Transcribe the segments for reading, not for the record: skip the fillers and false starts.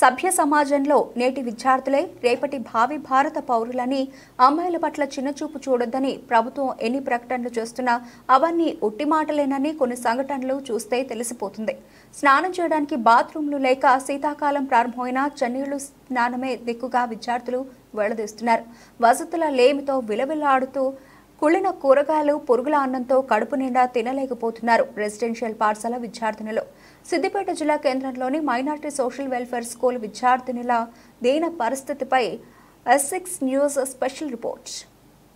సభ్య సమాజంలో నేటి విద్యార్థులే రేపటి భావి భారత పౌరులని, అమ్మాయిల పట్ల చిన్నచూపు చూడొద్దని ప్రభుత్వం ఎన్ని ప్రకటనలు చేస్తున్నా అవన్నీ ఒట్టి మాటలేనని కొన్ని సంఘటనలు చూస్తే తెలిసిపోతుంది. స్నానం చేయడానికి బాత్రూంలు లేక శీతాకాలం ప్రారంభమైన చన్నీళ్లు స్నానమే దిక్కుగా విద్యార్థులు వెళ్లదీస్తున్నారు. వసతుల లేమితో విలవిల్లాడుతూ కుళ్ళిన కూరగాయలు, పురుగుల అన్నంతో కడుపు నిండా తినలేకపోతున్నారు రెసిడెన్షియల్ పాఠశాల విద్యార్థినులు. సిద్దిపేట జిల్లా కేంద్రంలోని మైనార్టీ సోషల్ వెల్ఫేర్ స్కూల్ విద్యార్థినుల దీన పరిస్థితిపై S6 news special report.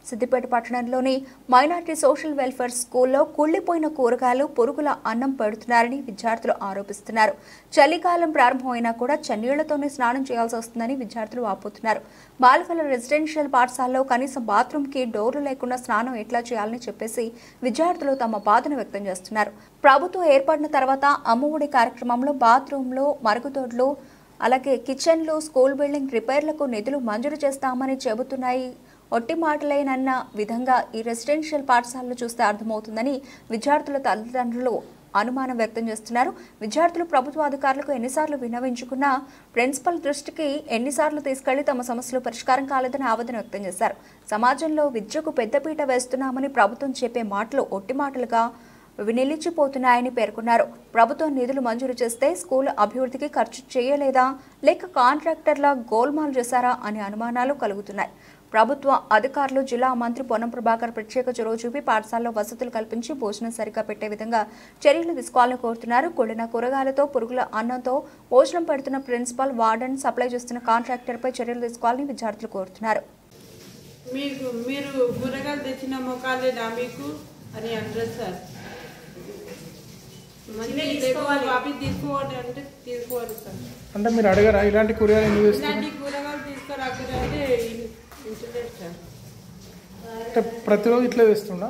Siddipet పట్టణంలోని మైనార్టీ సోషల్ వెల్ఫేర్ స్కూల్లో కుళ్లిపోయిన కూరగాయలు, పురుగుల అన్నం పెడుతున్నారని విద్యార్థులు ఆరోపిస్తున్నారు. చలికాలం ప్రారంభమైనా కూడా చన్నీళ్లతోనే స్నానం చేయాల్సి వస్తుందని విద్యార్థులు వాపోతున్నారు. బాలికల రెసిడెన్షియల్ పాఠశాలలో కనీసం బాత్రూంకి డోర్లు లేకుండా స్నానం ఎట్లా చేయాలని చెప్పేసి విద్యార్థులు తమ బాధను వ్యక్తం చేస్తున్నారు. ప్రభుత్వం ఏర్పడిన తర్వాత అమ్మఒడి కార్యక్రమంలో బాత్రూంలు, మరుగుదొడ్లు, అలాగే కిచెన్లు, స్కూల్ బిల్డింగ్ రిపేర్లకు నిధులు మంజూరు చేస్తామని చెబుతున్నాయి. ఒట్టి మాటలేనన్న విధంగా ఈ రెసిడెన్షియల్ పాఠశాలను చూస్తే అర్థమవుతుందని విద్యార్థుల తల్లిదండ్రులు అనుమానం వ్యక్తం చేస్తున్నారు. విద్యార్థులు ప్రభుత్వ అధికారులకు ఎన్నిసార్లు విన్నవించుకున్నా ప్రిన్సిపల్ దృష్టికి ఎన్నిసార్లు తీసుకెళ్లి తమ సమస్యలు పరిష్కారం కాలేదని ఆవేదన వ్యక్తం చేశారు. సమాజంలో విద్యకు పెద్దపీట వేస్తున్నామని ప్రభుత్వం చెప్పే మాటలు ఒట్టి మాటలుగా నిలిచిపోతున్నాయని పేర్కొన్నారు. ప్రభుత్వం నిధులు మంజూరు చేస్తే స్కూల్ అభివృద్ధికి ఖర్చు చేయలేదా, లేక కాంట్రాక్టర్ల గోల్మాల్ చేశారా అనే అనుమానాలు కలుగుతున్నాయి. ప్రభుత్వ అధికారులు, జిల్లా మంత్రి పొన్నం ప్రభాకర్ ప్రత్యేక చొరవ చూపి పాఠశాలలో వసతులు కల్పించి భోజనం సరిగా పెట్టే విధంగా చర్యలు తీసుకోవాలని కోరుతున్నారు. కుళ్ళిన కూరగాయలతో, పురుగుల అన్నంతో భోజనం పెడుతున్న ప్రిన్సిపల్, వార్డెన్, సప్లై చేస్తున్న కాంట్రాక్టర్పై చర్యలు తీసుకోవాలని విద్యార్థులు కోరుతున్నారు. మీరు కూరగాయలు తెచ్చిన మొక్కాలేదా మీకు అని అంటారు సార్. తీసుకోవాలి సార్. అంటే మీరు అడగరా ఇలాంటి కూరగాయలు కూరగాయలు తీసుకురాకపోతే ఇంటర్నెట్ సార్. అంటే ప్రతిరోజు ఇట్లా వేస్తుండా?